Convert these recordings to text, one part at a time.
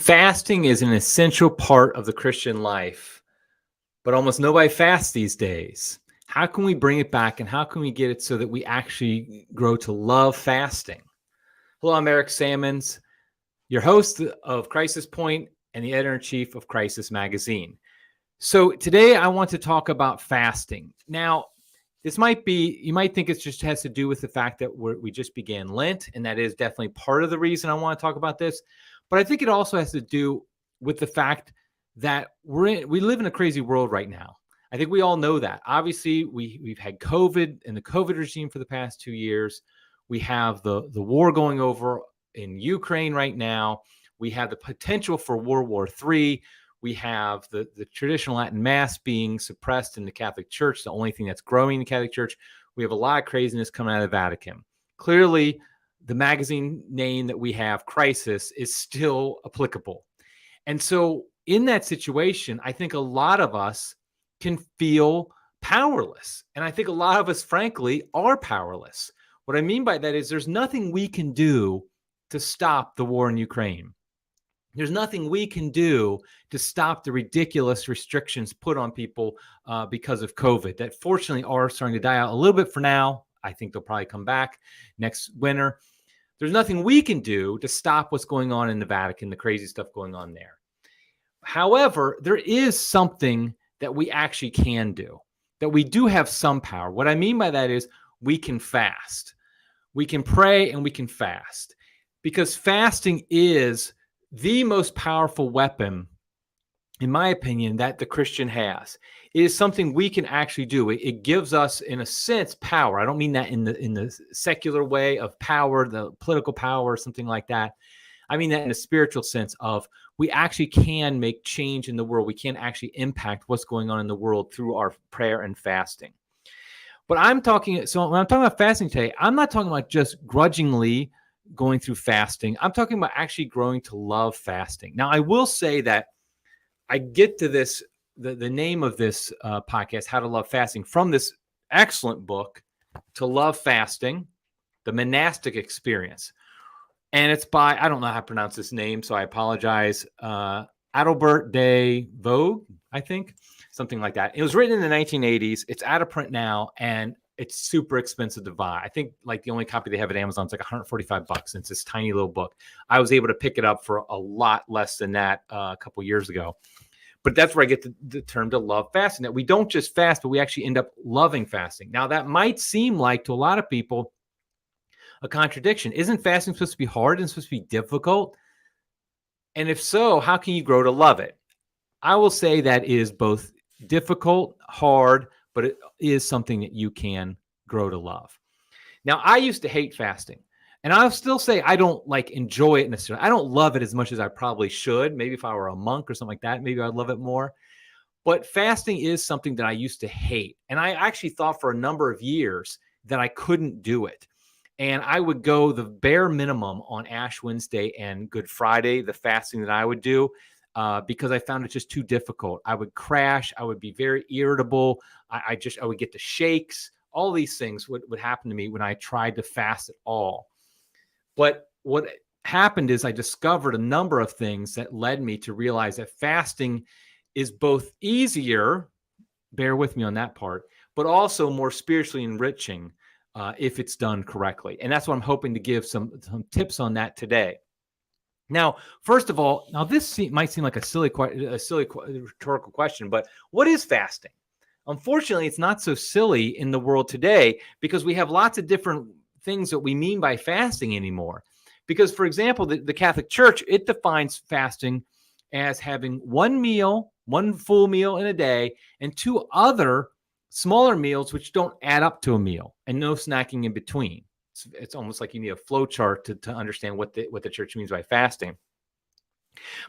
Fasting is an essential part of the Christian life, but almost nobody fasts these days. How can we bring it back and how can we get it so that we actually grow to love fasting? Hello, I'm Eric Sammons, your host of Crisis Point and the editor-in-chief of Crisis Magazine. So today I want to talk about fasting. Now, this might be, you might think it just has to do with the fact that we just began Lent, and that is definitely part of the reason I want to talk about this. But I think it also has to do with the fact that we live in a crazy world right now. I think we all know that. Obviously, we've had COVID and the COVID regime for the past 2 years. We have the war going over in Ukraine right now. We have the potential for World War III. We have the traditional Latin Mass being suppressed in the Catholic Church, the only thing that's growing in the Catholic Church. We have a lot of craziness coming out of the Vatican. Clearly, the magazine name that we have, Crisis, is still applicable. And so in that situation, I think a lot of us can feel powerless. And I think a lot of us, frankly, are powerless. What I mean by that is there's nothing we can do to stop the war in Ukraine. There's nothing we can do to stop the ridiculous restrictions put on people because of COVID that fortunately are starting to die out a little bit for now. I think they'll probably come back next winter. There's nothing we can do to stop what's going on in the Vatican, the crazy stuff going on there. However, there is something that we actually can do, that we do have some power. What I mean by that is we can fast. We can pray and we can fast, because fasting is the most powerful weapon, in my opinion, that the Christian has. It is something we can actually do. It gives us, in a sense, power. I don't mean that in the secular way of power, the political power, or something like that. I mean that in a spiritual sense of we actually can make change in the world. We can actually impact what's going on in the world through our prayer and fasting. But when I'm talking about fasting today, I'm not talking about just grudgingly going through fasting. I'm talking about actually growing to love fasting. Now, I will say that I get to this, the name of this podcast, How to Love Fasting, from this excellent book, To Love Fasting, The Monastic Experience. And it's by, I don't know how to pronounce this name, so I apologize, Adalbert de Vogue, I think, something like that. It was written in the 1980s. It's out of print now, and it's super expensive to buy. I think like the only copy they have at Amazon is like $145. And it's this tiny little book. I was able to pick it up for a lot less than that a couple years ago. But that's where I get the term to love fasting, that we don't just fast, but we actually end up loving fasting. Now, that might seem like to a lot of people a contradiction. Isn't fasting supposed to be hard and supposed to be difficult? And if so, how can you grow to love it? I will say that is both difficult, hard, but it is something that you can grow to love. Now, I used to hate fasting, and I'll still say I don't enjoy it necessarily. I don't love it as much as I probably should. Maybe if I were a monk or something like that, maybe I'd love it more. But fasting is something that I used to hate. And I actually thought for a number of years that I couldn't do it. And I would go the bare minimum on Ash Wednesday and Good Friday, the fasting that I would do, because I found it just too difficult. I would crash. I would be very irritable. I would get the shakes. All these things would happen to me when I tried to fast at all. But what happened is I discovered a number of things that led me to realize that fasting is both easier, bear with me on that part, but also more spiritually enriching if it's done correctly. And that's what I'm hoping to give some tips on that today. Now, first of all, this might seem like a silly rhetorical question, but what is fasting? Unfortunately, it's not so silly in the world today because we have lots of different things that we mean by fasting anymore. Because, for example, the Catholic Church, it defines fasting as having one full meal in a day, and 2 other smaller meals which don't add up to a meal, and no snacking in between. It's almost like you need a flow chart to understand what the church means by fasting.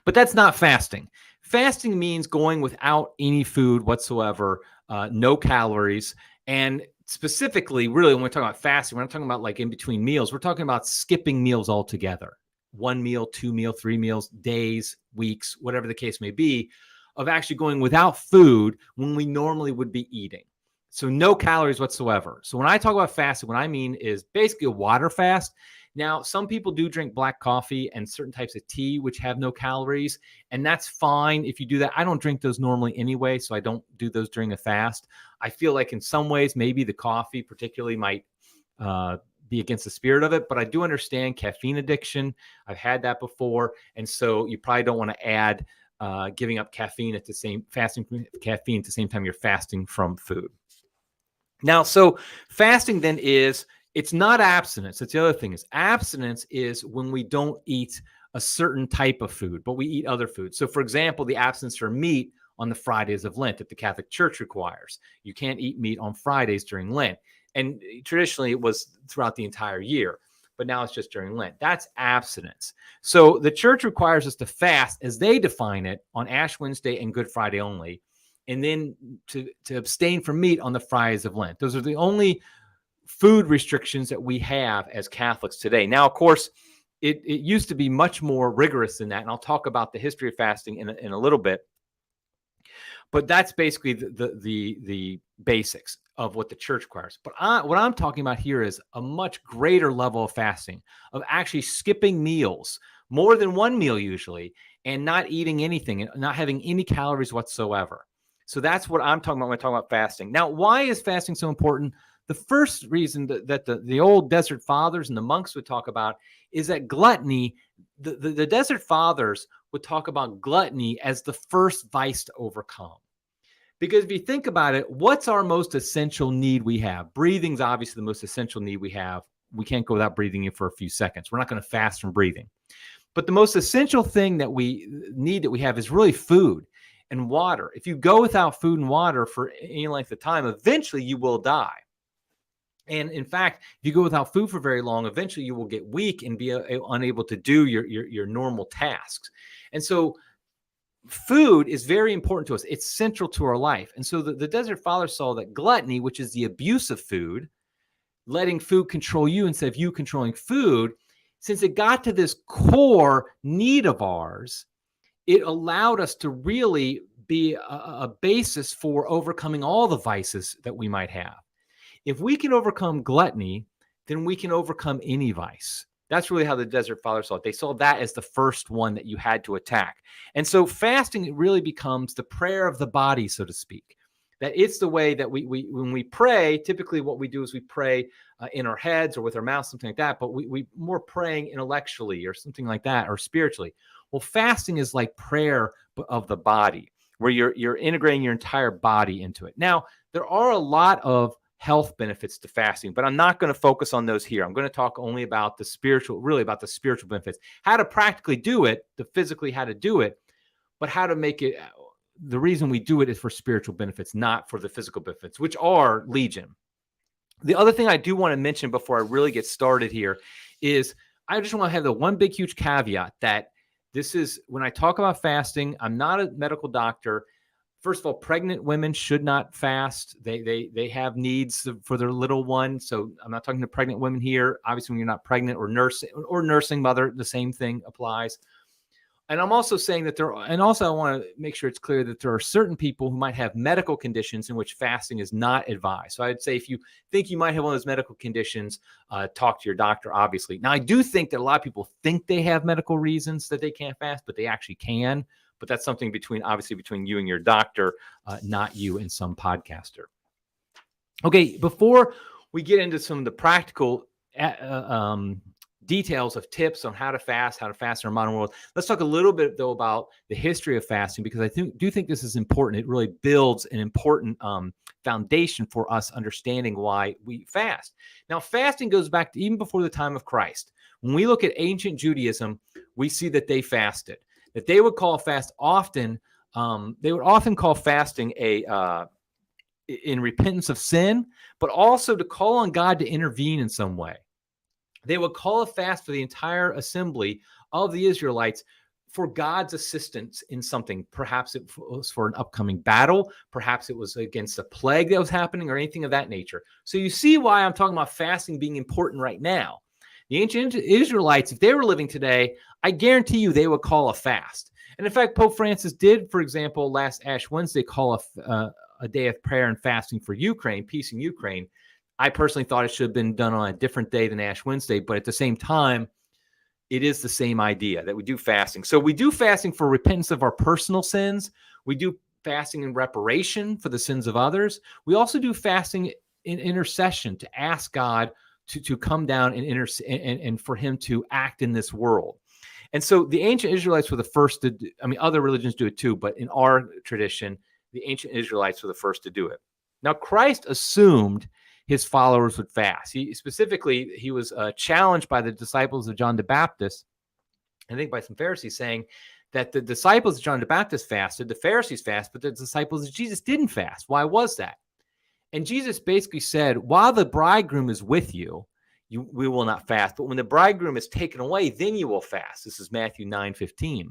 But that's not fasting. Fasting means going without any food whatsoever, no calories. And specifically, really, when we're talking about fasting, we're not talking about like in between meals. We're talking about skipping meals altogether. 1 meal, 2 meal, 3 meals, days, weeks, whatever the case may be, of actually going without food when we normally would be eating. So no calories whatsoever. So when I talk about fasting, what I mean is basically a water fast. Now, some people do drink black coffee and certain types of tea, which have no calories, and that's fine if you do that. I don't drink those normally anyway, so I don't do those during a fast. I feel like in some ways, maybe the coffee particularly might be against the spirit of it, but I do understand caffeine addiction. I've had that before, and so you probably don't want to add giving up caffeine at the same fasting from caffeine at the same time you're fasting from food. Now, so fasting then it's not abstinence. That's the other thing is abstinence is when we don't eat a certain type of food, but we eat other foods. So for example, the abstinence from meat on the Fridays of Lent that the Catholic Church requires. You can't eat meat on Fridays during Lent. And traditionally it was throughout the entire year, but now it's just during Lent. That's abstinence. So the church requires us to fast as they define it on Ash Wednesday and Good Friday only, and then to abstain from meat on the Fridays of Lent. Those are the only food restrictions that we have as Catholics today. Now, of course, it used to be much more rigorous than that, and I'll talk about the history of fasting in a little bit. But that's basically the basics of what the church requires. But what I'm talking about here is a much greater level of fasting, of actually skipping meals, more than one meal usually, and not eating anything, and not having any calories whatsoever. So that's what I'm talking about when I talk about fasting. Now, why is fasting so important? The first reason that the old desert fathers and the monks would talk about is that gluttony, the desert fathers would talk about gluttony as the first vice to overcome. Because if you think about it, what's our most essential need we have? Breathing's obviously the most essential need we have. We can't go without breathing in for a few seconds. We're not going to fast from breathing. But the most essential thing that we need that we have is really food and water. If you go without food and water for any length of time, eventually you will die. And in fact, if you go without food for very long, eventually you will get weak and be unable to do your normal tasks. And so food is very important to us. It's central to our life. And so the Desert Fathers saw that gluttony, which is the abuse of food, letting food control you instead of you controlling food, since it got to this core need of ours, it allowed us to really be a basis for overcoming all the vices that we might have. If we can overcome gluttony, then we can overcome any vice. That's really how the Desert Fathers saw it. They saw that as the first one that you had to attack. And so fasting really becomes the prayer of the body, so to speak. That it's the way that we when we pray, typically what we do is we pray in our heads or with our mouth, something like that, but we more praying intellectually or something like that, or spiritually. Well, fasting is like prayer of the body, where you're integrating your entire body into it. Now, there are a lot of health benefits to fasting, but I'm not going to focus on those here. I'm going to talk only about the spiritual, really about the spiritual benefits, how to practically do it, the physically how to do it, but how to make it. The reason we do it is for spiritual benefits, not for the physical benefits, which are legion. The other thing I do want to mention before I really get started here is I just want to have the one big, huge caveat that this is, when I talk about fasting, I'm not a medical doctor. First of all, pregnant women should not fast. They have needs for their little one. So I'm not talking to pregnant women here. Obviously, when you're not pregnant or nursing mother, the same thing applies. And I'm also saying that and also I want to make sure it's clear that there are certain people who might have medical conditions in which fasting is not advised. So I'd say if you think you might have one of those medical conditions, talk to your doctor, obviously. Now, I do think that a lot of people think they have medical reasons that they can't fast, but they actually can. But that's something obviously between you and your doctor, not you and some podcaster. Okay, before we get into some of the practical details of tips on how to fast in our modern world, let's talk a little bit, though, about the history of fasting, because I do think this is important. It really builds an important foundation for us understanding why we fast. Now, fasting goes back to even before the time of Christ. When we look at ancient Judaism, we see that they fasted. That they would call fast often, they would often call fasting in repentance of sin, but also to call on God to intervene in some way. They would call a fast for the entire assembly of the Israelites for God's assistance in something. Perhaps it was for an upcoming battle. Perhaps it was against a plague that was happening or anything of that nature. So you see why I'm talking about fasting being important right now. The ancient Israelites, if they were living today, I guarantee you they would call a fast. And in fact, Pope Francis did, for example, last Ash Wednesday, call a day of prayer and fasting for Ukraine, peace in Ukraine. I personally thought it should have been done on a different day than Ash Wednesday, but at the same time, it is the same idea that we do fasting. So we do fasting for repentance of our personal sins. We do fasting in reparation for the sins of others. We also do fasting in intercession to ask God to come down and for him to act in this world. And so the ancient Israelites were the first to do, I mean, other religions do it too, but in our tradition, the ancient Israelites were the first to do it. Now, Christ assumed his followers would fast. He was challenged by the disciples of John the Baptist, I think by some Pharisees, saying that the disciples of John the Baptist fasted, the Pharisees fast, but the disciples of Jesus didn't fast. Why was that? And Jesus basically said, while the bridegroom is with you, we will not fast. But when the bridegroom is taken away, then you will fast. This is Matthew 9:15.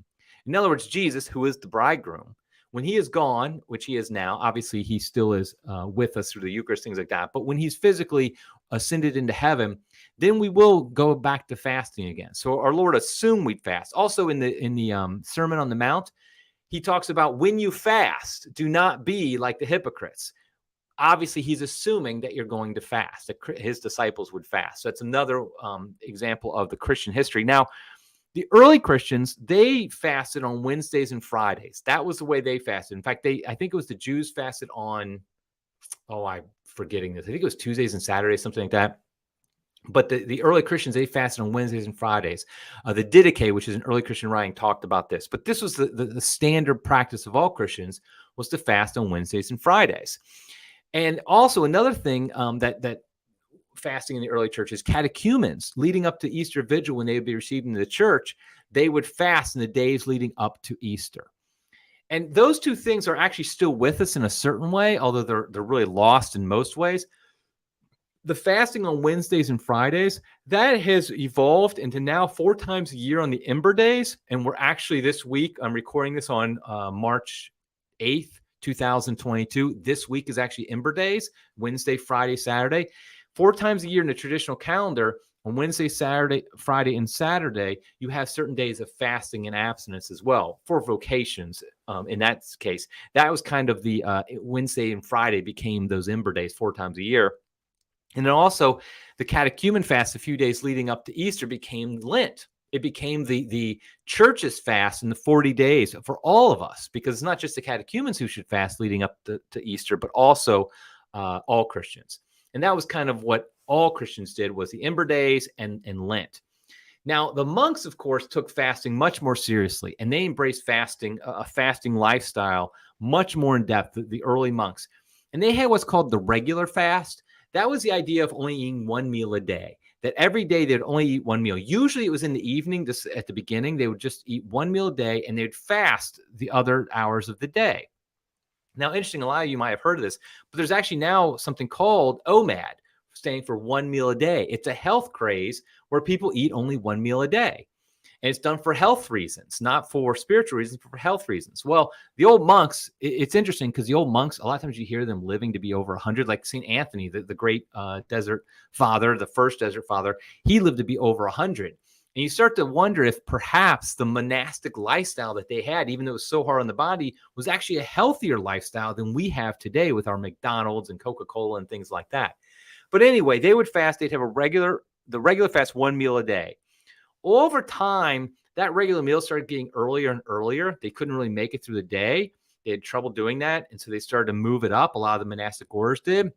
In other words, Jesus, who is the bridegroom, when he is gone, which he is now, obviously he still is with us through the Eucharist, things like that. But when he's physically ascended into heaven, then we will go back to fasting again. So our Lord assumed we'd fast. Also in the Sermon on the Mount, he talks about when you fast, do not be like the hypocrites. Obviously, he's assuming that you're going to fast, that his disciples would fast. So that's another example of the Christian history. Now, the early Christians, they fasted on Wednesdays and Fridays. That was the way they fasted. In fact, I think it was the Jews fasted on, I'm forgetting this. I think it was Tuesdays and Saturdays, something like that. But the early Christians, they fasted on Wednesdays and Fridays. The Didache, which is an early Christian writing, talked about this. But this was the standard practice of all Christians, was to fast on Wednesdays and Fridays. And also another thing that fasting in the early church is catechumens leading up to Easter Vigil, when they would be received into the church, they would fast in the days leading up to Easter. And those two things are actually still with us in a certain way, although they're really lost in most ways. The fasting on Wednesdays and Fridays, that has evolved into now 4 times a year on the Ember Days. And we're actually this week, I'm recording this on March 8th, 2022. This week is actually Ember Days, Wednesday, Friday, Saturday. 4 times a year in the traditional calendar, on Wednesday, Saturday, Friday, and Saturday, you have certain days of fasting and abstinence as well for vocations. In that case, that was kind of the Wednesday and Friday became those Ember Days 4 times a year. And then also the catechumen fast a few days leading up to Easter became Lent. It became the church's fast in the 40 days for all of us, because it's not just the catechumens who should fast leading up to Easter, but also all Christians. And that was kind of what all Christians did, was the Ember Days and Lent. Now, the monks, of course, took fasting much more seriously, and they embraced fasting, a fasting lifestyle, much more in depth, the early monks. And they had what's called the regular fast. That was the idea of only eating 1 meal a day, that every day they'd only eat 1 meal. Usually it was in the evening, just at the beginning. They would just eat 1 meal a day, and they'd fast the other hours of the day. Now, interesting, a lot of you might have heard of this, but there's actually now something called OMAD, standing for 1 meal a day. It's a health craze where people eat only 1 meal a day. And it's done for health reasons, not for spiritual reasons, but for health reasons. Well, the old monks, it's interesting because the old monks, a lot of times you hear them living to be over 100, like St. Anthony, the great desert father, the first desert father, he lived to be over 100. And you start to wonder if perhaps the monastic lifestyle that they had, even though it was so hard on the body, was actually a healthier lifestyle than we have today with our McDonald's and Coca-Cola and things like that. But anyway, they would fast. They'd have the regular fast 1 meal a day. Over time, that regular meal started getting earlier and earlier. They couldn't really make it through the day. They had trouble doing that. And so they started to move it up. A lot of the monastic orders did.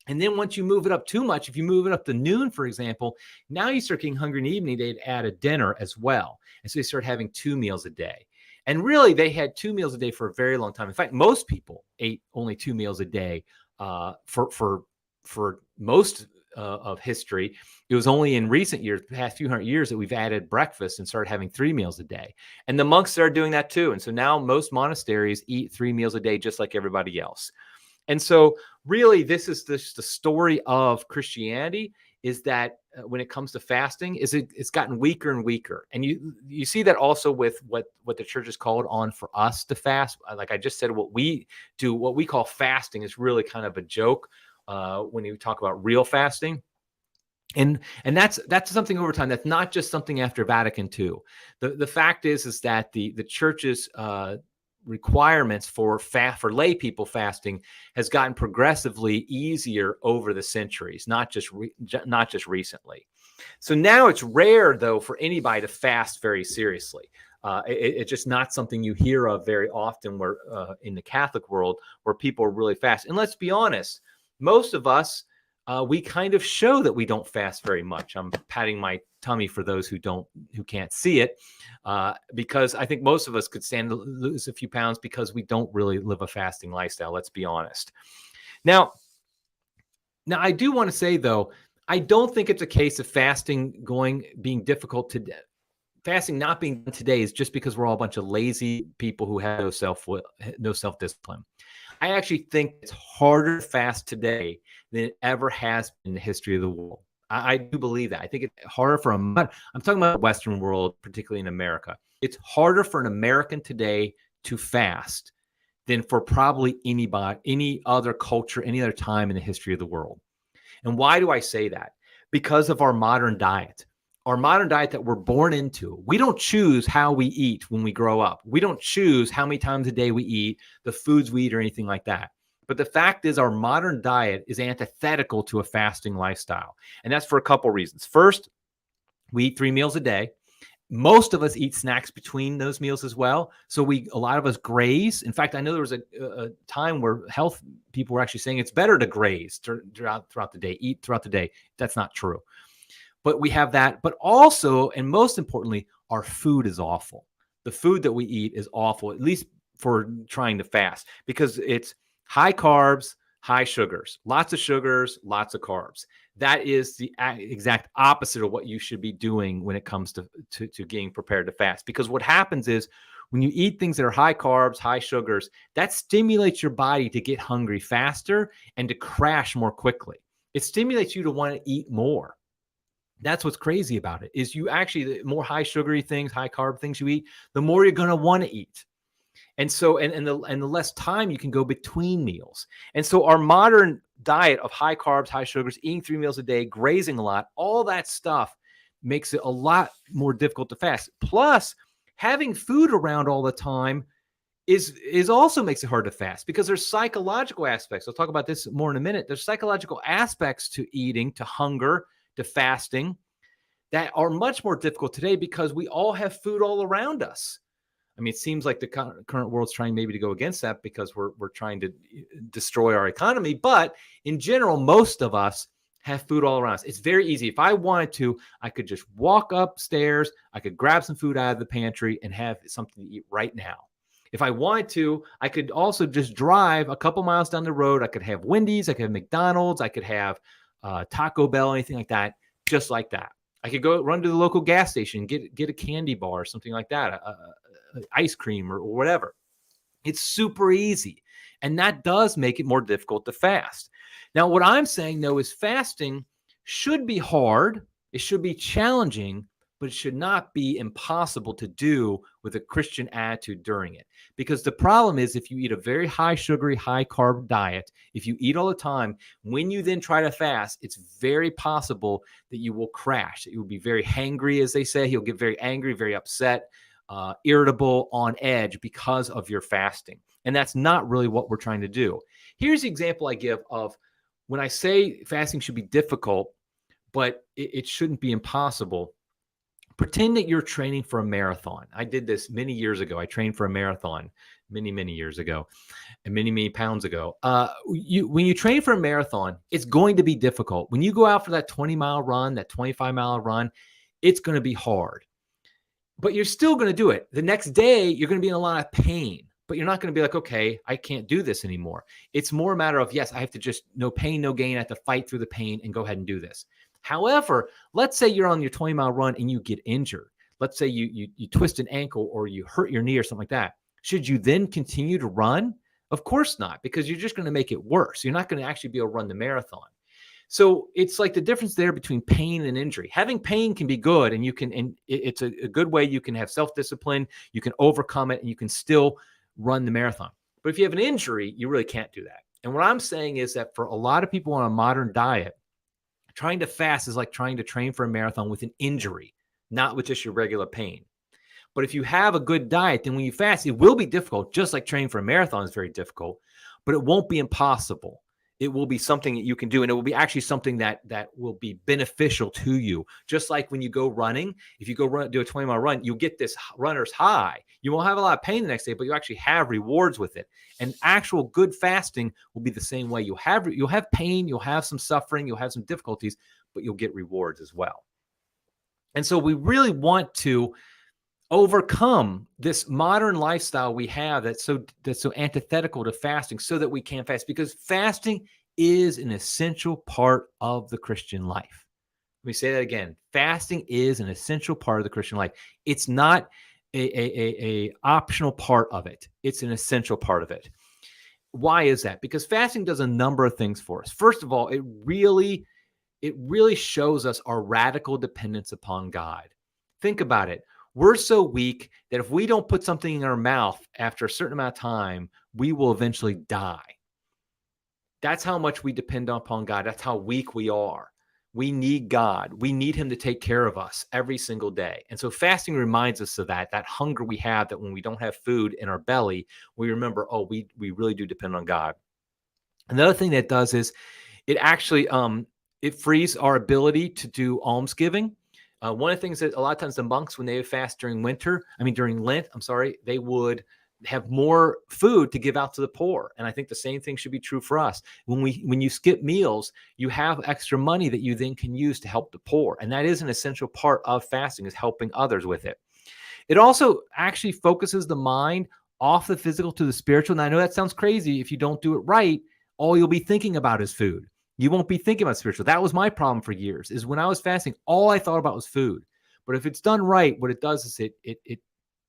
And then once you move it up too much, if you move it up to noon, for example, now you start getting hungry in the evening, they'd add a dinner as well. And so they started having 2 meals a day. And really, they had 2 meals a day for a very long time. In fact, most people ate only 2 meals a day for most of history. It was only in recent years, the past few hundred years, that we've added breakfast and started having 3 meals a day. And the monks started doing that too. And so now most monasteries eat 3 meals a day, just like everybody else. And so really, this is the story of Christianity, is that when it comes to fasting, it's gotten weaker and weaker. And you see that also with what the church has called on for us to fast. Like I just said, what we do, what we call fasting, is really kind of a joke when you talk about real fasting. And that's something over time. That's not just something after Vatican II. The fact is that the church's requirements for lay people fasting has gotten progressively easier over the centuries, not just recently. So now it's rare, though, for anybody to fast very seriously. It's just not something you hear of very often where in the Catholic world where people are really fast. And let's be honest, most of us, we kind of show that we don't fast very much. I'm patting my tummy for those who can't see it, because I think most of us could stand to lose a few pounds because we don't really live a fasting lifestyle. Let's be honest. Now I do want to say, though, I don't think it's a case of fasting being difficult today. Fasting not being done today is just because we're all a bunch of lazy people who have no self-discipline. I actually think it's harder to fast today than it ever has been in the history of the world. I do believe that. I think it's harder I'm talking about the Western world, particularly in America. It's harder for an American today to fast than for probably any other culture, any other time in the history of the world. And why do I say that? Because of our modern diet. Our modern diet that we're born into. We don't choose how we eat when we grow up. We don't choose how many times a day we eat, the foods we eat, or anything like that. But the fact is, our modern diet is antithetical to a fasting lifestyle. And that's for a couple reasons. First, we eat 3 meals a day. Most of us eat snacks between those meals as well. So a lot of us graze. In fact, I know there was a time where health people were actually saying it's better to graze throughout the day, eat throughout the day. That's not true. But we have that. But also, and most importantly, our food is awful. The food that we eat is awful, at least for trying to fast, because it's high carbs, high sugars, lots of carbs. That is the exact opposite of what you should be doing when it comes to getting prepared to fast. Because what happens is when you eat things that are high carbs, high sugars, that stimulates your body to get hungry faster and to crash more quickly. It stimulates you to want to eat more. That's what's crazy about it, is you actually, the more high sugary things, high carb things you eat, the more you're going to want to eat. And so, and the less time you can go between meals. And so our modern diet of high carbs, high sugars, eating 3 meals a day, grazing a lot, all that stuff makes it a lot more difficult to fast. Plus, having food around all the time is also makes it hard to fast, because there's psychological aspects. I'll talk about this more in a minute. There's psychological aspects to eating, to hunger, to fasting that are much more difficult today because we all have food all around us. I mean, it seems like the current world's trying maybe to go against that because we're trying to destroy our economy. But in general, most of us have food all around us. It's very easy. If I wanted to, I could just walk upstairs. I could grab some food out of the pantry and have something to eat right now. If I wanted to, I could also just drive a couple miles down the road. I could have Wendy's. I could have McDonald's. I could have Taco Bell, anything like that, just like that. I could go run to the local gas station, get a candy bar or something like that, ice cream or whatever. It's super easy. And that does make it more difficult to fast. Now, what I'm saying, though, is fasting should be hard. It should be challenging, but it should not be impossible to do with a Christian attitude during it. Because the problem is, if you eat a very high sugary, high carb diet, if you eat all the time, when you then try to fast, it's very possible that you will crash, that you will be very hangry, as they say. You'll get very angry, very upset, irritable, on edge because of your fasting. And that's not really what we're trying to do. Here's the example I give of when I say fasting should be difficult, but it shouldn't be impossible. Pretend that you're training for a marathon. I did this many years ago. I trained for a marathon many years ago and many pounds ago. When you train for a marathon, it's going to be difficult. When you go out for that 20-mile run, that 25-mile run, it's going to be hard. But you're still going to do it. The next day, you're going to be in a lot of pain. But you're not going to be like, okay, I can't do this anymore. It's more a matter of, yes, I have to just, no pain, no gain. I have to fight through the pain and go ahead and do this. However, let's say you're on your 20-mile run and you get injured. Let's say you twist an ankle or you hurt your knee or something like that. Should you then continue to run? Of course not, because you're just going to make it worse. You're not going to actually be able to run the marathon. So it's like the difference there between pain and injury. Having pain can be good, and it's a good way you can have self-discipline, you can overcome it, and you can still run the marathon. But if you have an injury, you really can't do that. And what I'm saying is that for a lot of people on a modern diet, trying to fast is like trying to train for a marathon with an injury, not with just your regular pain. But if you have a good diet, then when you fast, it will be difficult, just like training for a marathon is very difficult, but it won't be impossible. It will be something that you can do, and it will be actually something that will be beneficial to you. Just like when you go running, if you go do a 20-mile run, you'll get this runner's high. You won't have a lot of pain the next day, but you actually have rewards with it. And actual good fasting will be the same way. You'll have pain, you'll have some suffering, you'll have some difficulties, but you'll get rewards as well. And so we really want to overcome this modern lifestyle we have that's so antithetical to fasting, so that we can fast, because fasting is an essential part of the Christian life. Let me say that again. Fasting is an essential part of the Christian life. It's not a optional part of it. It's an essential part of it. Why is that? Because fasting does a number of things for us. First of all, it really shows us our radical dependence upon God. Think about it. We're so weak that if we don't put something in our mouth after a certain amount of time, we will eventually die. That's how much we depend upon God. That's how weak we are. We need God. We need him to take care of us every single day. And so fasting reminds us of that hunger we have, that when we don't have food in our belly, we remember, oh, we really do depend on God. Another thing that does is it actually it frees our ability to do almsgiving. One of the things that a lot of times the monks, when they would fast during Lent, they would have more food to give out to the poor. And I think the same thing should be true for us. When you skip meals, you have extra money that you then can use to help the poor. And that is an essential part of fasting, is helping others with it. It also actually focuses the mind off the physical to the spiritual. And I know that sounds crazy. If you don't do it right, all you'll be thinking about is food. You won't be thinking about spiritual. That was my problem for years, is when I was fasting, all I thought about was food. But if it's done right, what it does is it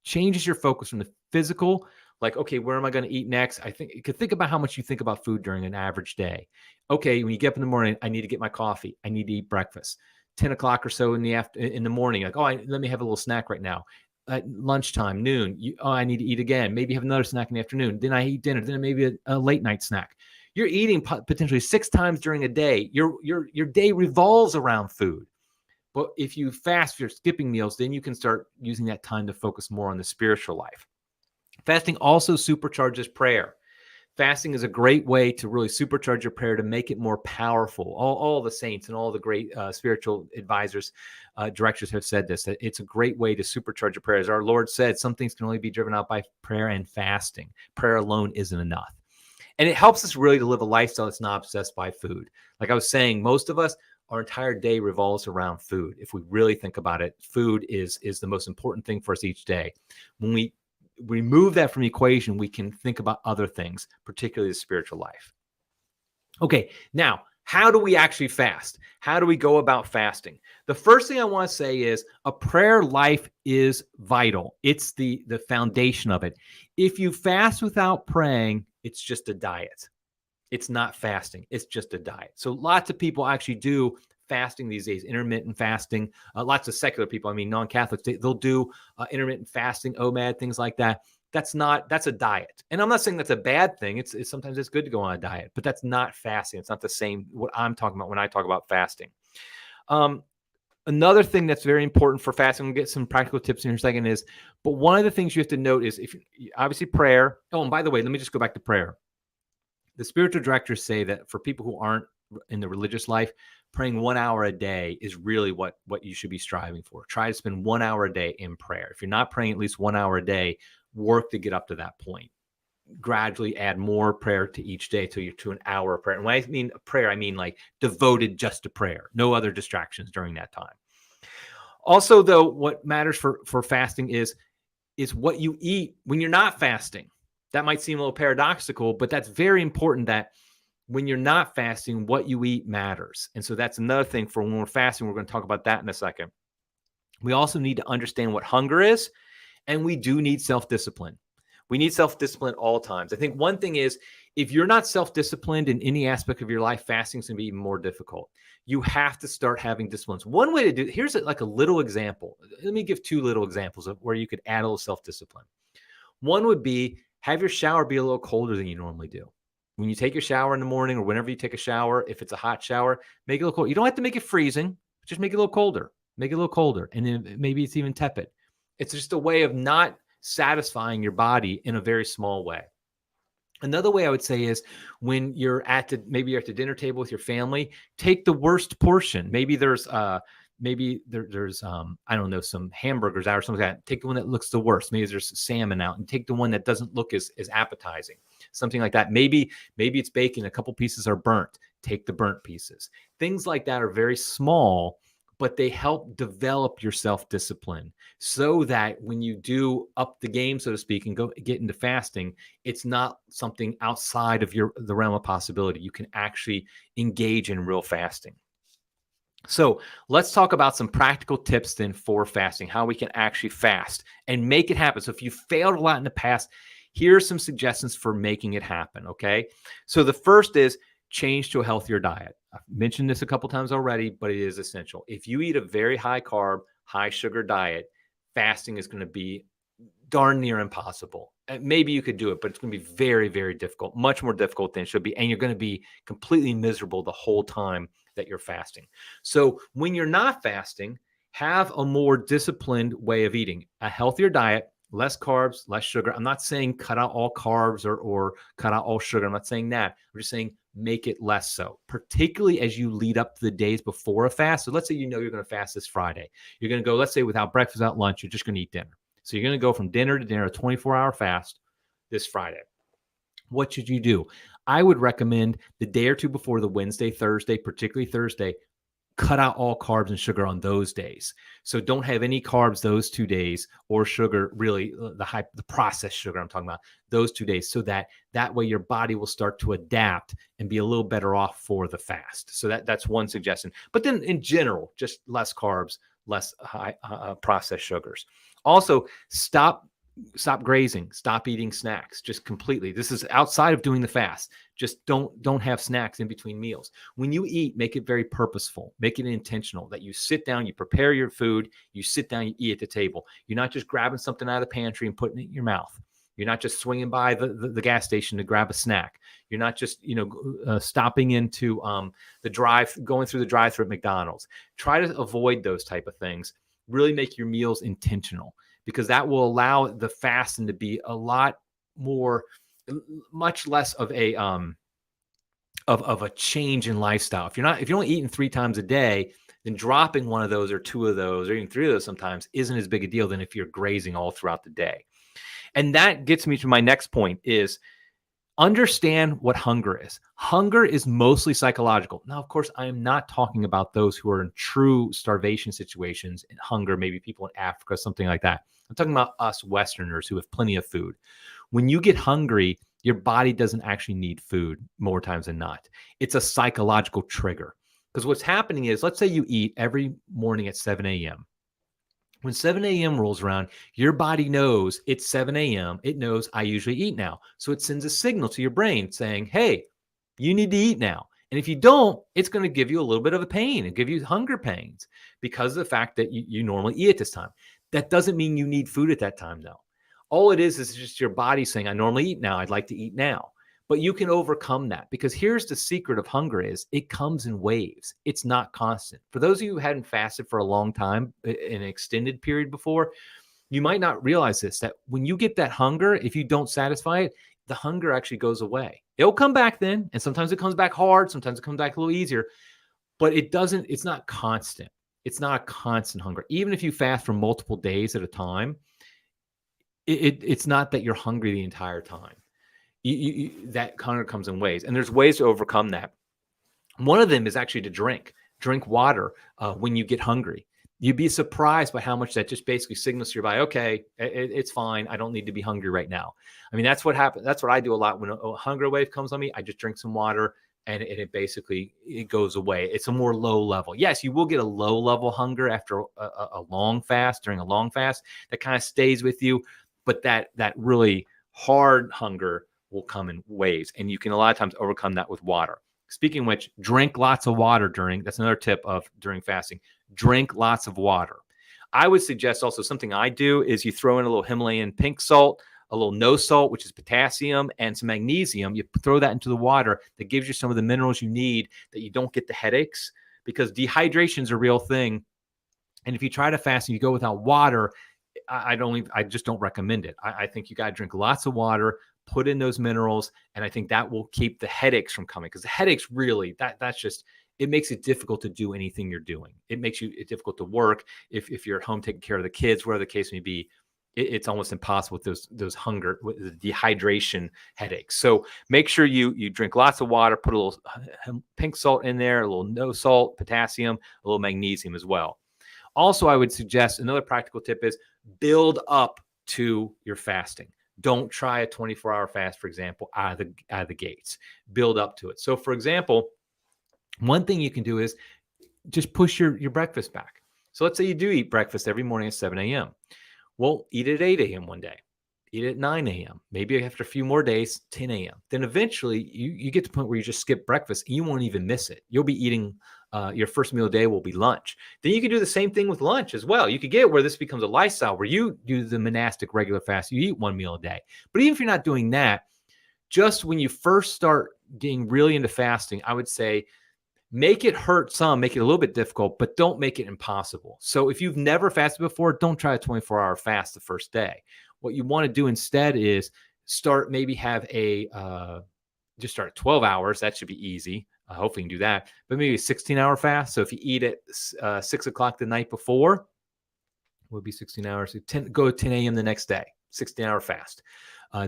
changes your focus from the physical, like, okay, where am I going to eat next? I think you could think about how much you think about food during an average day. Okay, when you get up in the morning, I need to get my coffee. I need to eat breakfast. 10 o'clock or so in the morning, like, let me have a little snack right now. At lunchtime, noon, I need to eat again. Maybe have another snack in the afternoon. Then I eat dinner. Then maybe a late night snack. You're eating potentially 6 times during a day. Your day revolves around food. But if you fast, if you're skipping meals, then you can start using that time to focus more on the spiritual life. Fasting also supercharges prayer. Fasting is a great way to really supercharge your prayer, to make it more powerful. All the saints and all the great spiritual advisors, directors have said this, that it's a great way to supercharge your prayer. As our Lord said, some things can only be driven out by prayer and fasting. Prayer alone isn't enough. And it helps us really to live a lifestyle that's not obsessed by food. Like I was saying, most of us, our entire day revolves around food. If we really think about it, food is the most important thing for us each day. When we remove that from the equation, we can think about other things, particularly the spiritual life. Okay, now, how do we actually fast? How do we go about fasting? The first thing I want to say is a prayer life is vital. It's the foundation of it. If you fast without praying, it's just a diet. It's not fasting. It's just a diet. So lots of people actually do fasting these days, intermittent fasting. Lots of secular people, non-Catholics, they'll do intermittent fasting, OMAD, things like that. That's a diet. And I'm not saying that's a bad thing. It's sometimes it's good to go on a diet, but that's not fasting. It's not the same what I'm talking about when I talk about fasting. Another thing that's very important for fasting, we'll get some practical tips in a second, but one of the things you have to note is obviously prayer. Oh, and by the way, let me just go back to prayer. The spiritual directors say that for people who aren't in the religious life, praying 1 hour a day is really what you should be striving for. Try to spend 1 hour a day in prayer. If you're not praying at least 1 hour a day, work to get up to that point. Gradually add more prayer to each day till you're to an hour of prayer. And when I mean prayer, I mean like devoted just to prayer, no other distractions during that time. Also, though, what matters for fasting is what you eat when you're not fasting. That might seem a little paradoxical, but that's very important, that when you're not fasting, what you eat matters. And so that's another thing for when we're fasting. We're going to talk about that in a second. We also need to understand what hunger is, and we do need self-discipline. We need self-discipline at all times. I think one thing is, if you're not self-disciplined in any aspect of your life, fasting is going to be even more difficult. You have to start having disciplines. One way to do it, here's like a little example. Let me give 2 little examples of where you could add a little self-discipline. One would be, have your shower be a little colder than you normally do. When you take your shower in the morning, or whenever you take a shower, if it's a hot shower, make it a little cold. You don't have to make it freezing, just make it a little colder. Make it a little colder. And then maybe it's even tepid. It's just a way of not satisfying your body in a very small way. Another way I would say is when maybe you're at the dinner table with your family, take the worst portion. Maybe there's I don't know, some hamburgers out or something like that. Take the one that looks the worst. Maybe there's salmon out, and take the one that doesn't look as appetizing. Something like that. Maybe it's bacon, a couple pieces are burnt. Take the burnt pieces. Things like that are very small, but they help develop your self-discipline so that when you do up the game, so to speak, and get into fasting, it's not something outside of the realm of possibility. You can actually engage in real fasting. So let's talk about some practical tips then for fasting, how we can actually fast and make it happen. So if you failed a lot in the past, here are some suggestions for making it happen, okay? So the first is change to a healthier diet. I've mentioned this a couple times already, but it is essential. If you eat a very high carb, high sugar diet, fasting is going to be darn near impossible. Maybe you could do it, but it's going to be very, very difficult, much more difficult than it should be. And you're going to be completely miserable the whole time that you're fasting. So when you're not fasting, have a more disciplined way of eating, a healthier diet, less carbs, less sugar. I'm not saying cut out all carbs or cut out all sugar. I'm not saying that. I'm just saying make it less so, particularly as you lead up to the days before a fast. So let's say you're going to fast this Friday. You're going to go, let's say without breakfast, without lunch, you're just going to eat dinner. So you're going to go from dinner to dinner, a 24-hour fast this Friday. What should you do? I would recommend the day or two before the Wednesday, Thursday, particularly Thursday, cut out all carbs and sugar on those days. So don't have any carbs those 2 days, or sugar, really the processed sugar I'm talking about, those 2 days, so that way your body will start to adapt and be a little better off for the fast. So that's one suggestion. But then in general, just less carbs, less high processed sugars. Also, stop grazing, stop eating snacks just completely. This is outside of doing the fast. Just don't have snacks in between meals. When you eat, make it very purposeful, make it intentional, that you sit down, you prepare your food, you sit down, you eat at the table. You're not just grabbing something out of the pantry and putting it in your mouth. You're not just swinging by the gas station to grab a snack. You're not just stopping into going through the drive-thru at McDonald's. Try to avoid those type of things. Really make your meals intentional, because that will allow the fasting to be a lot more, much less of a of a change in lifestyle. If you're only eating 3 times a day, then dropping one of those or 2 of those or even 3 of those sometimes isn't as big a deal than if you're grazing all throughout the day. And that gets me to my next point is understand what hunger is. Hunger is mostly psychological. Now, of course, I am not talking about those who are in true starvation situations and hunger, maybe people in Africa, something like that. I'm talking about us Westerners who have plenty of food. When you get hungry, your body doesn't actually need food more times than not. It's a psychological trigger. Because what's happening is, let's say you eat every morning at 7 a.m. When 7 a.m. rolls around, your body knows it's 7 a.m. It knows I usually eat now. So it sends a signal to your brain saying, hey, you need to eat now. And if you don't, it's going to give you a little bit of a pain and give you hunger pains because of the fact that you normally eat at this time. That doesn't mean you need food at that time, though. All it is just your body saying, I normally eat now. I'd like to eat now. But you can overcome that, because here's the secret of hunger is it comes in waves. It's not constant. For those of you who hadn't fasted for a long time, in an extended period before, you might not realize this, that when you get that hunger, if you don't satisfy it, the hunger actually goes away. It'll come back then. And sometimes it comes back hard. Sometimes it comes back a little easier, but it's not constant. It's not a constant hunger. Even if you fast for multiple days at a time, it's not that you're hungry the entire time. That hunger comes in ways, and there's ways to overcome that. One of them is actually to drink water when you get hungry. You'd be surprised by how much that just basically signals to your body, okay, it's fine. I don't need to be hungry right now. I mean, that's what happens. That's what I do a lot when a hunger wave comes on me. I just drink some water, and it goes away. It's a more low level. Yes, you will get a low level hunger after a long fast, during a long fast, that kind of stays with you. But that really hard hunger will come in waves, and you can a lot of times overcome that with water. Speaking of which, drink lots of water that's another tip during fasting. Drink lots of water. I would suggest also, something I do is you throw in a little Himalayan pink salt, a little no salt, which is potassium, and some magnesium. You throw that into the water. That gives you some of the minerals you need, that you don't get the headaches, because dehydration is a real thing. And if you try to fast and you go without water, I just don't recommend it. I think you got to drink lots of water, put in those minerals, and I think that will keep the headaches from coming, because the headaches really, that's just, it makes it difficult to do anything you're doing. It makes it difficult to work. If you're at home taking care of the kids, whatever the case may be, it's almost impossible with those hunger, with the dehydration headaches. So make sure you drink lots of water, put a little pink salt in there, a little no salt, potassium, a little magnesium as well. Also, I would suggest another practical tip is build up to your fasting. Don't try a 24-hour fast, for example, out of the gates. Build up to it. So, for example, one thing you can do is just push your breakfast back. So let's say you do eat breakfast every morning at 7 a.m. Well, eat at 8 a.m. one day. Eat at 9 a.m. Maybe after a few more days, 10 a.m. Then eventually you get to the point where you just skip breakfast and you won't even miss it. You'll be eating, your first meal a day will be lunch. Then you can do the same thing with lunch as well. You could get where this becomes a lifestyle where you do the monastic regular fast. You eat one meal a day. But even if you're not doing that, just when you first start getting really into fasting, I would say make it hurt some, make it a little bit difficult, but don't make it impossible. So if you've never fasted before, don't try a 24-hour fast the first day. What you want to do instead is maybe have just start at 12 hours. That should be easy. Hopefully you can do that. But maybe a 16-hour fast. So if you eat at 6 o'clock the night before, will be 16 hours. Go at 10 a.m. the next day, 16-hour fast.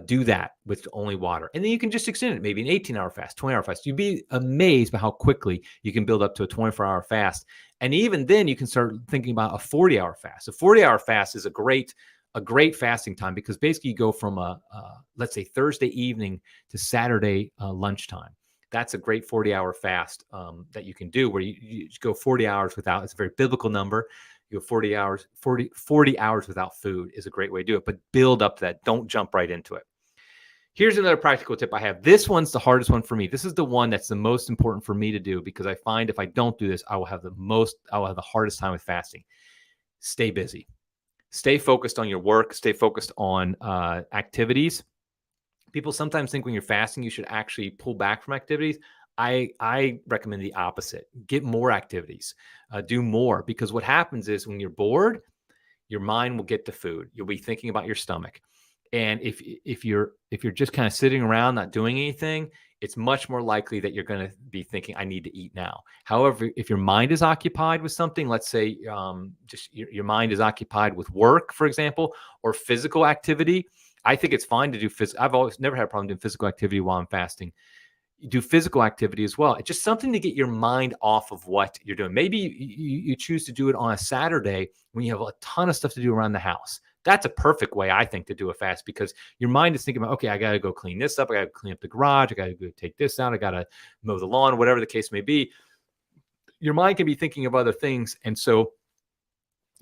Do that with only water. And then you can just extend it, maybe an 18-hour fast, 20-hour fast. You'd be amazed by how quickly you can build up to a 24-hour fast. And even then you can start thinking about a 40-hour fast. A 40-hour fast is a great fasting time, because basically you go from let's say Thursday evening to Saturday lunchtime. That's a great 40-hour fast that you can do, where you go 40 hours without. It's a very biblical number. You go 40 hours without food is a great way to do it, but build up to that. Don't jump right into it. Here's another practical tip I have. This one's the hardest one for me. This is the one that's the most important for me to do, because I find if I don't do this, I will have the hardest time with fasting. Stay busy. Stay focused on your work. Stay focused on activities. People sometimes think when you're fasting, you should actually pull back from activities. I recommend the opposite. Get more activities, do more, because what happens is when you're bored, your mind will get to food. You'll be thinking about your stomach. And if you're just kind of sitting around not doing anything, it's much more likely that you're going to be thinking, I need to eat now. However, if your mind is occupied with something, let's say just your mind is occupied with work, for example, or physical activity, I think it's fine to do physical. I've never had a problem doing physical activity while I'm fasting. You do physical activity as well. It's just something to get your mind off of what you're doing. Maybe you choose to do it on a Saturday when you have a ton of stuff to do around the house. That's a perfect way, I think, to do a fast, because your mind is thinking about, okay, I got to go clean this up. I got to clean up the garage. I got to go take this out. I got to mow the lawn, whatever the case may be. Your mind can be thinking of other things. And so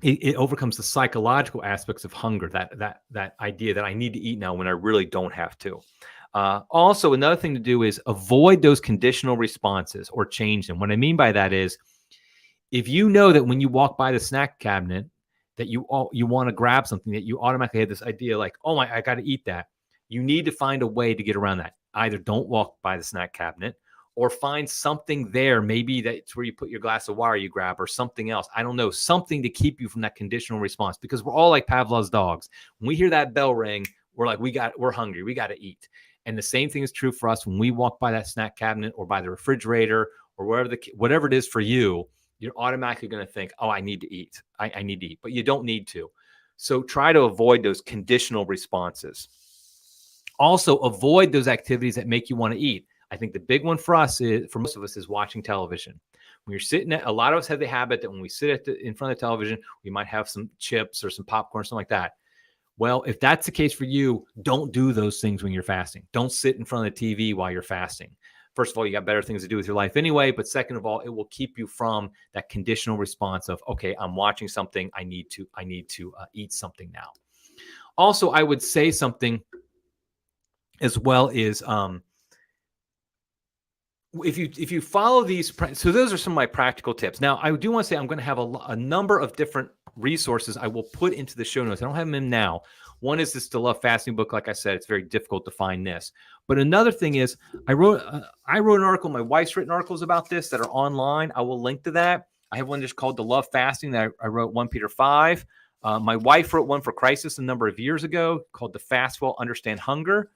it overcomes the psychological aspects of hunger, that idea that I need to eat now when I really don't have to. Also, another thing to do is avoid those conditional responses or change them. What I mean by that is, if you know that when you walk by the snack cabinet that you want to grab something, that you automatically have this idea like, oh my, I got to eat that. You need to find a way to get around that. Either don't walk by the snack cabinet, or find something there. Maybe that's where you put your glass of water you grab, or something else. I don't know, something to keep you from that conditional response, because we're all like Pavlov's dogs. When we hear that bell ring, we're like, we're hungry. We got to eat. And the same thing is true for us when we walk by that snack cabinet or by the refrigerator or whatever it is for you. You're automatically going to think, oh, I need to eat. I need to eat, but you don't need to. So try to avoid those conditional responses. Also, avoid those activities that make you want to eat. I think the big one for most of us, is watching television. When you're sitting a lot of us have the habit that when we sit in front of the television, we might have some chips or some popcorn, something like that. Well, if that's the case for you, don't do those things when you're fasting. Don't sit in front of the TV while you're fasting. First of all, you got better things to do with your life anyway. But second of all, it will keep you from that conditional response of, okay, I'm watching something. I need to eat something now. Also, I would say something as well is, if you follow these, so those are some of my practical tips. Now, I do want to say I'm going to have a number of different resources I will put into the show notes. I don't have them in now. One is this The Love Fasting book. Like I said, it's very difficult to find this. But another thing is, I wrote an article. My wife's written articles about this that are online. I will link to that. I have one just called The Love Fasting that I wrote 1 Peter 5. My wife wrote one for Crisis a number of years ago called The Fast Well, Understand Hunger.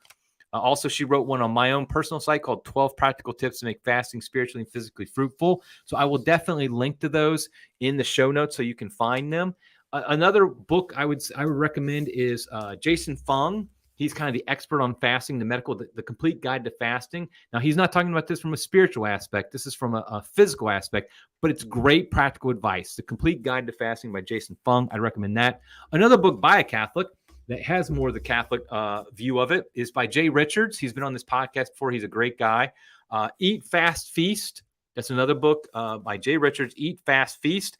Also, she wrote one on my own personal site called 12 Practical Tips to Make Fasting Spiritually and Physically Fruitful. So I will definitely link to those in the show notes so you can find them. Another book I would recommend is Jason Fung. He's kind of the expert on fasting, the Complete Guide to Fasting. Now, he's not talking about this from a spiritual aspect. This is from a physical aspect, but it's great practical advice. The Complete Guide to Fasting by Jason Fung. I'd recommend that. Another book by a Catholic that has more of the Catholic view of it is by Jay Richards. He's been on this podcast before. He's a great guy. Eat, Fast, Feast. That's another book by Jay Richards. Eat, Fast, Feast.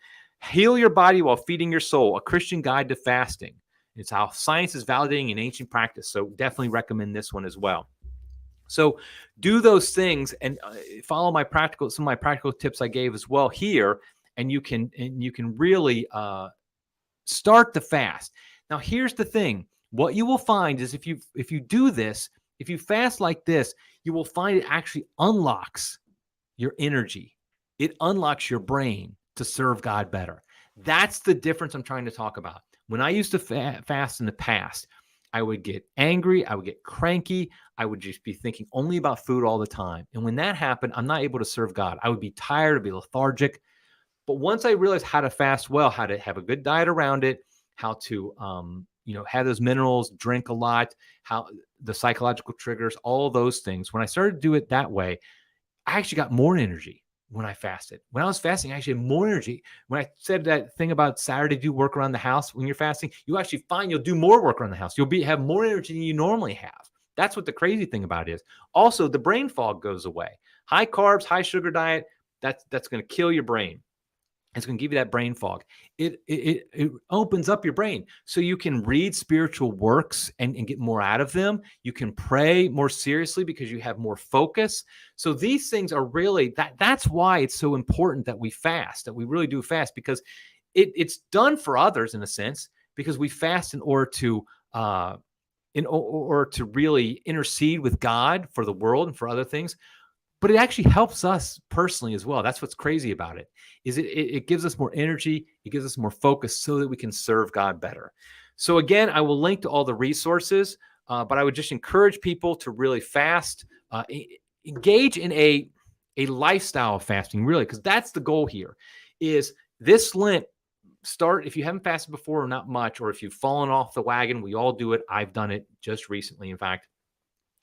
Heal Your Body While Feeding Your Soul, A Christian Guide to Fasting. It's how science is validating an ancient practice. So definitely recommend this one as well. So do those things and follow some of my practical tips I gave as well here, and you can really start the fast. Now, here's the thing. What you will find is if you do this, if you fast like this, you will find it actually unlocks your energy. It unlocks your brain to serve God better. That's the difference I'm trying to talk about. When I used to fast in the past, I would get angry. I would get cranky. I would just be thinking only about food all the time. And when that happened, I'm not able to serve God. I would be tired, I'd be lethargic. But once I realized how to fast well, how to have a good diet around it, how to, have those minerals, drink a lot, how the psychological triggers, all those things. When I started to do it that way, I actually got more energy when I fasted. When I was fasting, I actually had more energy. When I said that thing about Saturday, do work around the house, when you're fasting, you actually find you'll do more work around the house. You'll have more energy than you normally have. That's what the crazy thing about it is. Also, the brain fog goes away. High carbs, high sugar diet, that's going to kill your brain. It's going to give you that brain fog. It opens up your brain so you can read spiritual works and get more out of them. You can pray more seriously because you have more focus. So these things are really, that's why it's so important that we fast, that we really do fast, because it's done for others in a sense, because we fast in order to really intercede with God for the world and for other things. But it actually helps us personally as well. That's what's crazy about it, is it gives us more energy. It gives us more focus so that we can serve God better. So again, I will link to all the resources, but I would just encourage people to really fast, engage in a lifestyle of fasting, really, because that's the goal here, is this Lent, if you haven't fasted before or not much, or if you've fallen off the wagon, we all do it. I've done it just recently, in fact.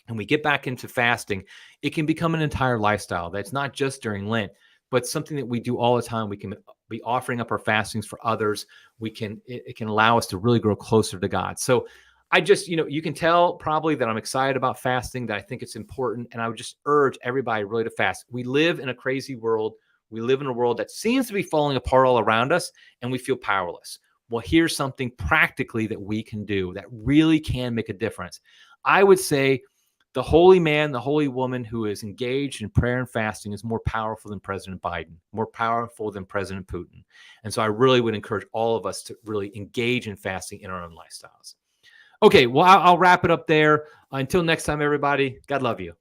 And we get back into fasting, it can become an entire lifestyle. That's not just during Lent, but something that we do all the time. We can be offering up our fastings for others. It can allow us to really grow closer to God. So I just, you can tell probably that I'm excited about fasting, that I think it's important. And I would just urge everybody really to fast. We live in a crazy world. We live in a world that seems to be falling apart all around us, and we feel powerless. Well, here's something practically that we can do that really can make a difference. I would say the holy man, the holy woman who is engaged in prayer and fasting is more powerful than President Biden, more powerful than President Putin. And so I really would encourage all of us to really engage in fasting in our own lifestyles. Okay, well, I'll wrap it up there. Until next time, everybody, God love you.